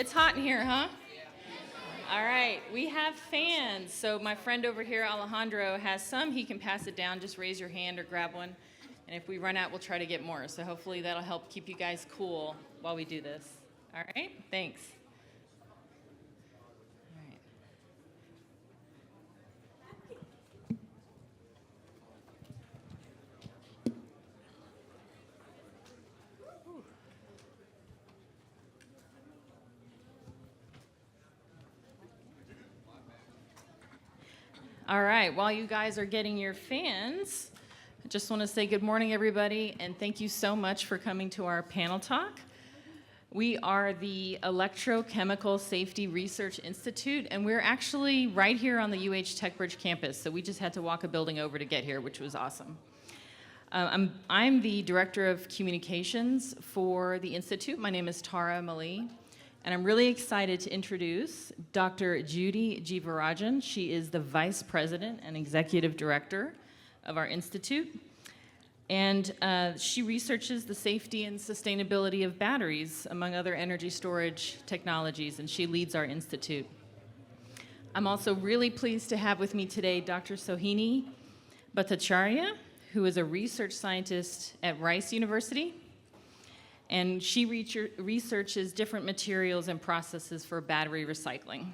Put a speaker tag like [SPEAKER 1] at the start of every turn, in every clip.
[SPEAKER 1] It's hot in here, huh? All right, we have fans. So my friend over here, Alejandro, has some. He can pass it down. Just raise your hand or grab one. And if we run out, we'll try to get more. So hopefully that'll help keep you guys cool while we do this. All right, thanks. All right. All right, while you guys are getting your fans, I just want to say good morning, everybody, and thank you so much for coming to our panel talk. We are the Electrochemical Safety Research Institute, and we're actually right here on the UH TechBridge campus, so we just had to walk a building over to get here, which was awesome. I'm the Director of Communications for the Institute. My name is Tara Mullee. And I'm really excited to introduce Dr. Judith Jeevarajan. She is the Vice President and Executive Director of our Institute. And she researches the safety and sustainability of batteries, among other energy storage technologies, and she leads our Institute. I'm also really pleased to have with me today Dr. Sohini Bhattacharyya, who is a research scientist at Rice University. And she researches different materials and processes for battery recycling.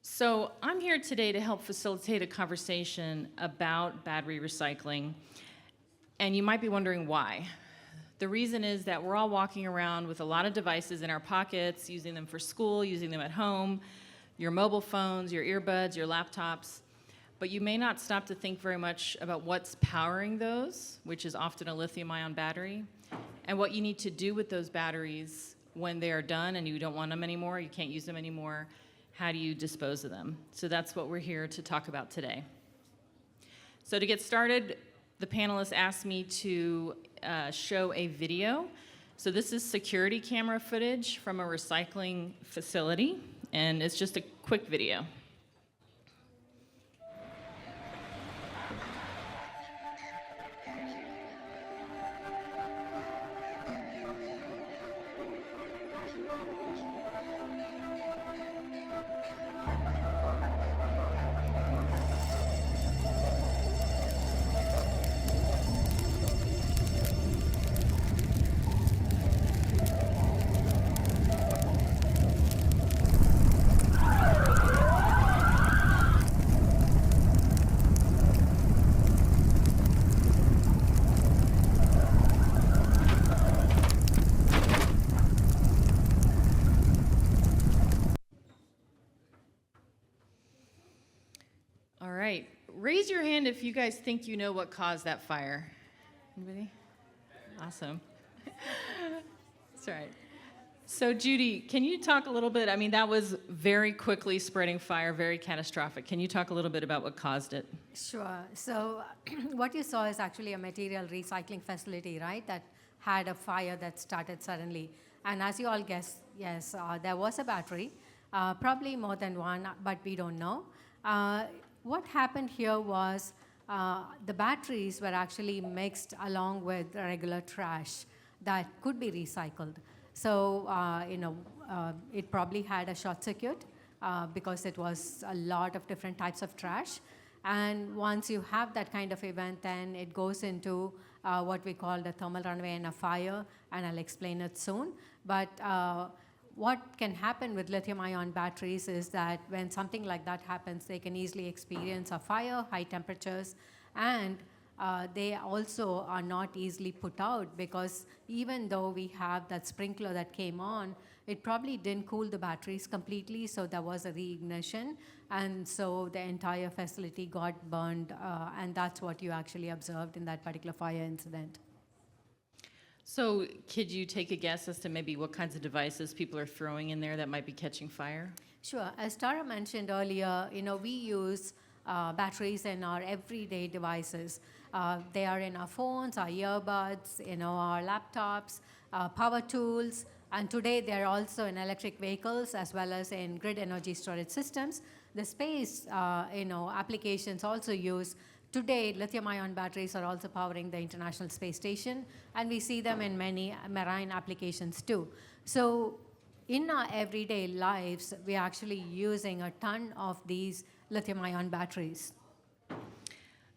[SPEAKER 1] So I'm here today to help facilitate a conversation about battery recycling. And you might be wondering why. The reason is that we're all walking around with a lot of devices in our pockets, using them for school, using them at home, your mobile phones, your earbuds, your laptops. But you may not stop to think very much about what's powering those, which is often a lithium-ion battery, and what you need to do with those batteries when they are done and you don't want them anymore, you can't use them anymore. How do you dispose of them? So that's what we're here to talk about today. So to get started, the panelists asked me to show a video. So this is security camera footage from a recycling facility, and it's just a quick video. Raise your hand if you guys think you know what caused that fire. Anybody? Awesome. That's all right. So Judy, can you talk a little bit? I mean, that was very quickly spreading fire, very catastrophic. Can you talk a little bit about what caused it?
[SPEAKER 2] Sure. So what you saw is actually a material recycling facility, right, that had a fire that started suddenly. And as you all guessed, yes, there was a battery, probably more than one, but we don't know. What happened here was the batteries were actually mixed along with regular trash that could be recycled. So, it probably had a short circuit because it was a lot of different types of trash. And once you have that kind of event, then it goes into what we call the thermal runaway and a fire, and I'll explain it soon. But what can happen with lithium-ion batteries is that when something like that happens, they can easily experience a fire, high temperatures, and they also are not easily put out because even though we have that sprinkler that came on, it probably didn't cool the batteries completely, so there was a reignition, and so the entire facility got burned, and that's what you actually observed in that particular fire incident.
[SPEAKER 1] So could you take a guess as to maybe what kinds of devices people are throwing in there that might be catching fire?
[SPEAKER 2] Sure. As Tara mentioned earlier, we use batteries in our everyday devices. They are in our phones, our earbuds, our laptops, power tools, and today they're also in electric vehicles as well as in grid energy storage systems. The space, applications also use Today, lithium-ion batteries are also powering the International Space Station, and we see them in many marine applications too. So in our everyday lives, we're actually using a ton of these lithium-ion batteries.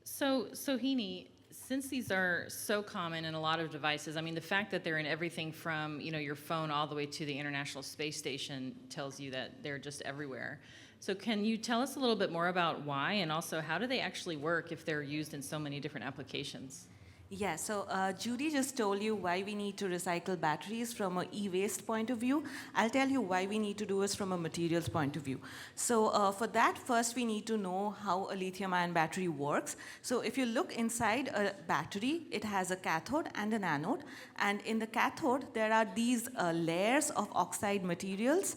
[SPEAKER 1] So, Sohini, since these are so common in a lot of devices, I mean, the fact that they're in everything from, your phone all the way to the International Space Station tells you that they're just everywhere. So can you tell us a little bit more about why, and also how do they actually work if they're used in so many different applications?
[SPEAKER 3] Yeah, so Judy just told you why we need to recycle batteries from an e-waste point of view. I'll tell you why we need to do this from a materials point of view. So for that, first we need to know how a lithium-ion battery works. So if you look inside a battery, it has a cathode and an anode. And in the cathode, there are these layers of oxide materials,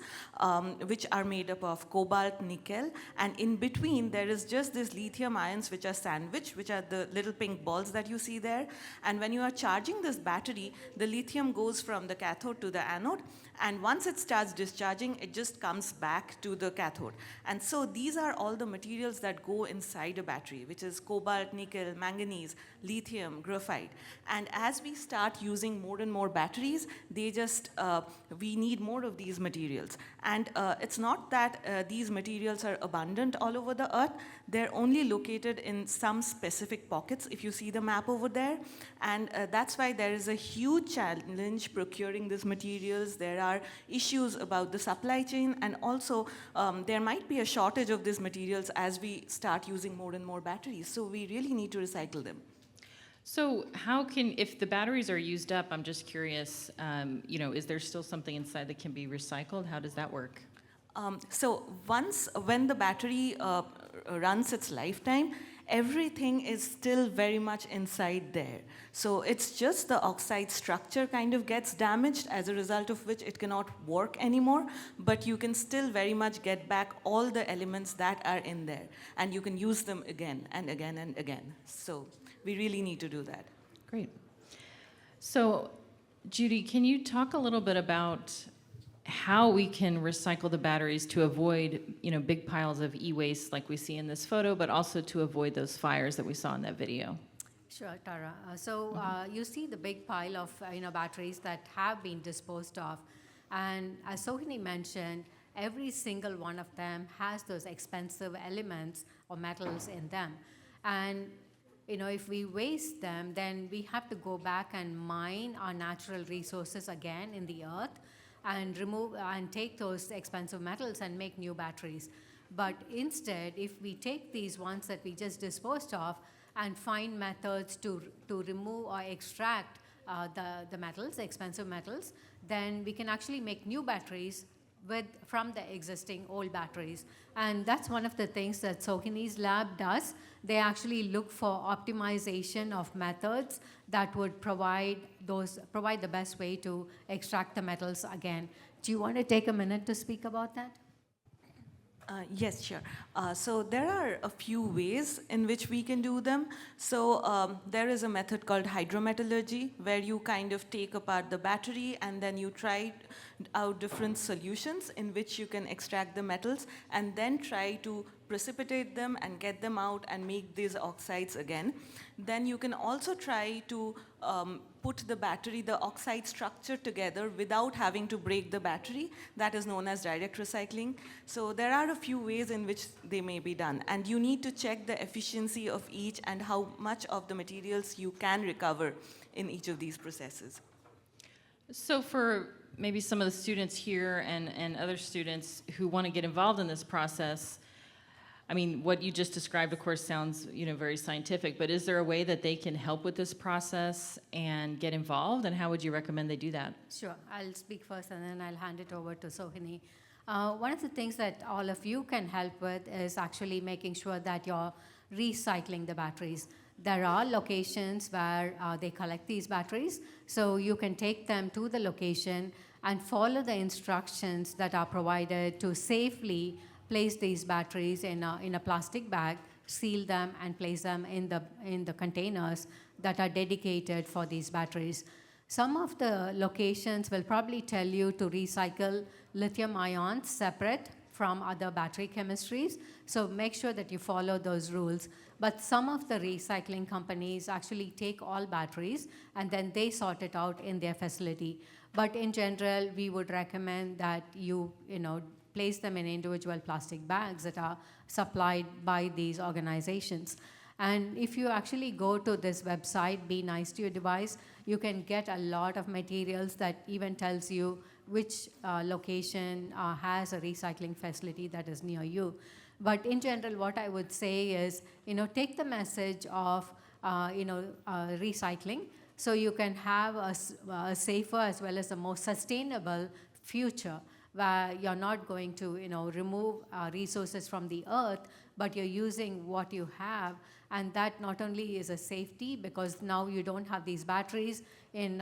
[SPEAKER 3] which are made up of cobalt, nickel. And in between, there is just these lithium ions which are sandwiched, which are the little pink balls that you see there. And when you are charging this battery, the lithium goes from the cathode to the anode, and once it starts discharging, it just comes back to the cathode. And so these are all the materials that go inside a battery, which is cobalt, nickel, manganese, lithium, graphite. And as we start using more and more batteries, we need more of these materials. And it's not that these materials are abundant all over the earth. They're only located in some specific pockets, if you see the map over there. And that's why there is a huge challenge procuring these materials. There are issues about the supply chain, and also there might be a shortage of these materials as we start using more and more batteries. So we really need to recycle them.
[SPEAKER 1] So if the batteries are used up, I'm just curious, is there still something inside that can be recycled? How does that work?
[SPEAKER 3] So when the battery runs its lifetime, everything is still very much inside there. So it's just the oxide structure kind of gets damaged, as a result of which it cannot work anymore, but you can still very much get back all the elements that are in there, and you can use them again and again and again. So we really need to do that.
[SPEAKER 1] Great. So, Judy, can you talk a little bit about how we can recycle the batteries to avoid, big piles of e-waste like we see in this photo, but also to avoid those fires that we saw in that video?
[SPEAKER 2] Sure, Tara. You see the big pile of batteries that have been disposed of, and as Sohini mentioned, every single one of them has those expensive elements or metals in them, and if we waste them, then we have to go back and mine our natural resources again in the earth and remove and take those expensive metals and make new batteries. But instead, if we take these ones that we just disposed of and find methods to remove or extract the metals, the expensive metals, then we can actually make new batteries from the existing old batteries. And that's one of the things that Sohini's lab does. They actually look for optimization of methods that would provide the best way to extract the metals again. Do you want to take a minute to speak about that?
[SPEAKER 3] Yes, sure. So there are a few ways in which we can do them. So there is a method called hydrometallurgy, where you kind of take apart the battery and then you try out different solutions in which you can extract the metals and then try to precipitate them and get them out and make these oxides again. Then you can also try to put the oxide structure together without having to break the battery. That is known as direct recycling. So there are a few ways in which they may be done. And you need to check the efficiency of each and how much of the materials you can recover in each of these processes.
[SPEAKER 1] So for maybe some of the students here and other students who want to get involved in this process, I mean, what you just described, of course, sounds, very scientific, but is there a way that they can help with this process and get involved, and how would you recommend they do that?
[SPEAKER 2] Sure. I'll speak first, and then I'll hand it over to Sohini. One of the things that all of you can help with is actually making sure that you're recycling the batteries. There are locations where they collect these batteries, so you can take them to the location and follow the instructions that are provided to safely place these batteries in a plastic bag, seal them, and place them in the containers that are dedicated for these batteries. Some of the locations will probably tell you to recycle lithium ions separate from other battery chemistries. So make sure that you follow those rules. But some of the recycling companies actually take all batteries and then they sort it out in their facility. But in general, we would recommend that you place them in individual plastic bags that are supplied by these organizations. And if you actually go to this website, Be Nice to Your Device, you can get a lot of materials that even tells you which location has a recycling facility that is near you. But in general, what I would say is, take the message of, recycling, so you can have a safer as well as a more sustainable future, where you're not going to, remove resources from the earth, but you're using what you have. And that not only is a safety, because now you don't have these batteries in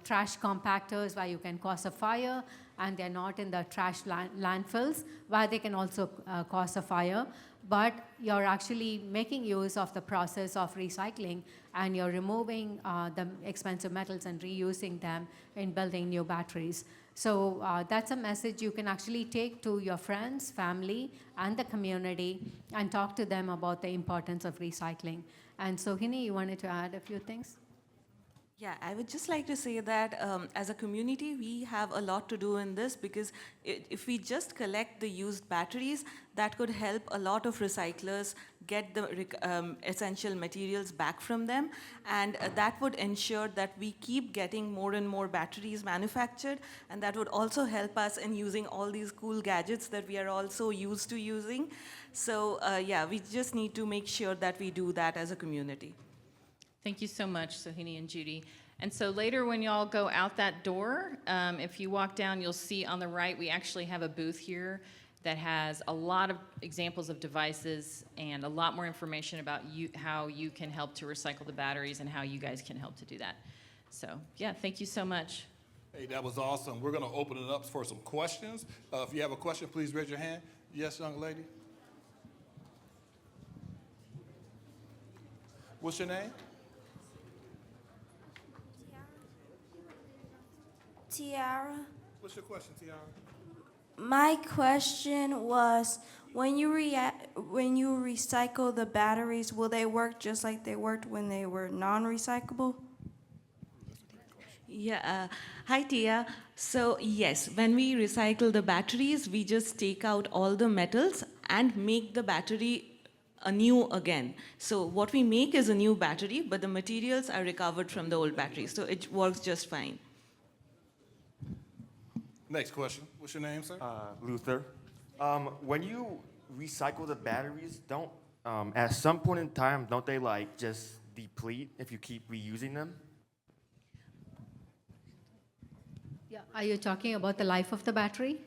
[SPEAKER 2] trash compactors where you can cause a fire, and they're not in the trash landfills where they can also cause a fire. But you're actually making use of the process of recycling, and you're removing the expensive metals and reusing them in building new batteries. So that's a message you can actually take to your friends, family, and the community, and talk to them about the importance of recycling. And Sohini, you wanted to add a few things?
[SPEAKER 3] Yeah, I would just like to say that as a community, we have a lot to do in this, because if we just collect the used batteries, that could help a lot of recyclers get the essential materials back from them. And that would ensure that we keep getting more and more batteries manufactured. And that would also help us in using all these cool gadgets that we are all so used to using. So yeah, we just need to make sure that we do that as a community.
[SPEAKER 1] Thank you so much, Sohini and Judy. And so later when y'all go out that door, if you walk down, you'll see on the right, we actually have a booth here that has a lot of examples of devices and a lot more information about how you can help to recycle the batteries and how you guys can help to do that. So yeah, thank you so much.
[SPEAKER 4] Hey, that was awesome. We're going to open it up for some questions. If you have a question, please raise your hand. Yes, young lady. What's your name?
[SPEAKER 5] Tiara.
[SPEAKER 4] What's your question, Tiara?
[SPEAKER 5] My question was, when you recycle the batteries, will they work just like they worked when they were non-recyclable?
[SPEAKER 3] Yeah, hi Tia. So yes, when we recycle the batteries, we just take out all the metals and make the battery anew again. So what we make is a new battery, but the materials are recovered from the old battery. So it works just fine.
[SPEAKER 4] Next question. What's your name, sir?
[SPEAKER 6] Luther. When you recycle the batteries, at some point in time, don't they just deplete if you keep reusing them?
[SPEAKER 2] Yeah. Are you talking about the life of the battery?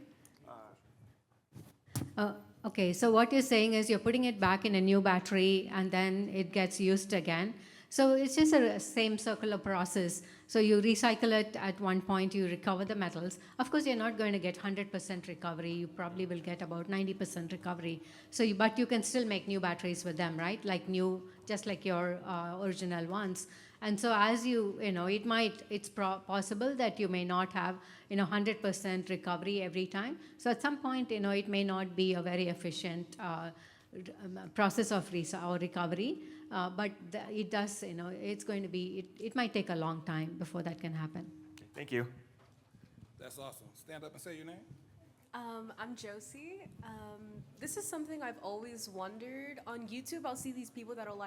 [SPEAKER 2] Okay, so what you're saying is you're putting it back in a new battery and then it gets used again. So it's just a same circular process. So you recycle it at one point, you recover the metals. Of course, you're not going to get 100% recovery. You probably will get about 90% recovery. So, but you can still make new batteries with them, right? Like new, just like your original ones. And so as it's possible that you may not have, 100% recovery every time. So at some point, it may not be a very efficient process of recovery. But it does, it's going to be, it might take a long time before that can happen.
[SPEAKER 6] Thank you.
[SPEAKER 4] That's awesome. Stand up and say your name.
[SPEAKER 7] I'm Josie. This is something I've always wondered. On YouTube, I'll see these people that'll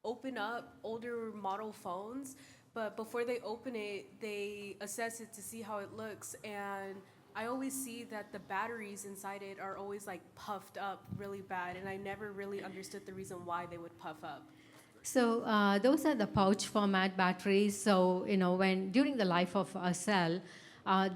[SPEAKER 7] open up older model phones, but before they open it, they assess it to see how it looks. And I always see that the batteries inside it are always puffed up really bad, and I never really understood the reason why they would puff up.
[SPEAKER 2] So those are the pouch format batteries. So when during the life of a cell,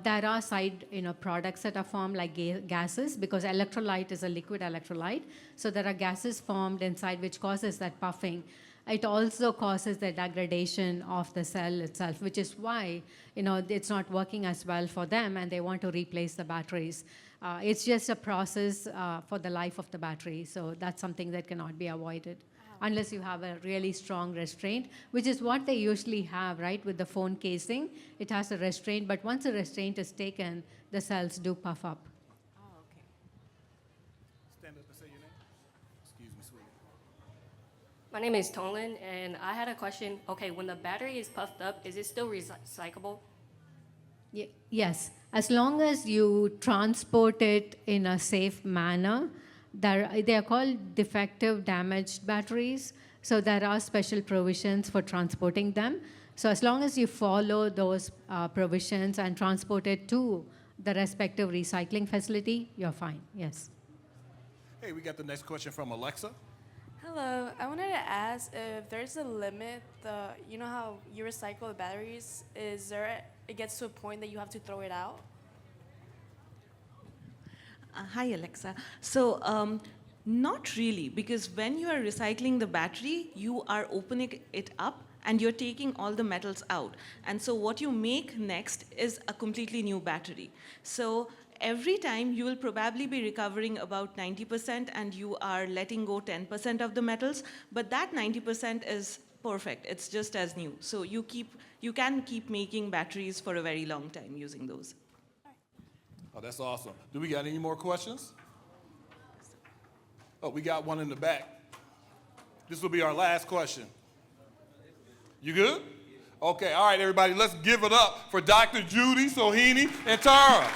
[SPEAKER 2] there are side products that are formed like gases, because electrolyte is a liquid electrolyte. So there are gases formed inside which causes that puffing. It also causes the degradation of the cell itself, which is why it's not working as well for them, and they want to replace the batteries. It's just a process for the life of the battery. So that's something that cannot be avoided. Unless you have a really strong restraint, which is what they usually have, right? With the phone casing, it has a restraint, but once a restraint is taken, the cells do puff up.
[SPEAKER 7] Oh, okay.
[SPEAKER 8] My name is Tonlin, and I had a question. Okay, when the battery is puffed up, is it still recyclable?
[SPEAKER 2] Yes, as long as you transport it in a safe manner. They are called defective damaged batteries, so there are special provisions for transporting them. So as long as you follow those provisions and transport it to the respective recycling facility, you're fine, yes.
[SPEAKER 4] Hey, we got the next question from Alexa.
[SPEAKER 9] Hello, I wanted to ask if there's a limit, you know how you recycle the batteries, it gets to a point that you have to throw it out?
[SPEAKER 3] Hi, Alexa. So, not really, because when you are recycling the battery, you are opening it up and you're taking all the metals out. And so what you make next is a completely new battery. So every time you will probably be recovering about 90% and you are letting go 10% of the metals, but that 90% is perfect. It's just as new. So you can keep making batteries for a very long time using those.
[SPEAKER 4] Oh, that's awesome. Do we got any more questions? Oh, we got one in the back. This will be our last question. You good? Okay, all right, everybody, let's give it up for Dr. Judy, Sohini, and Tara.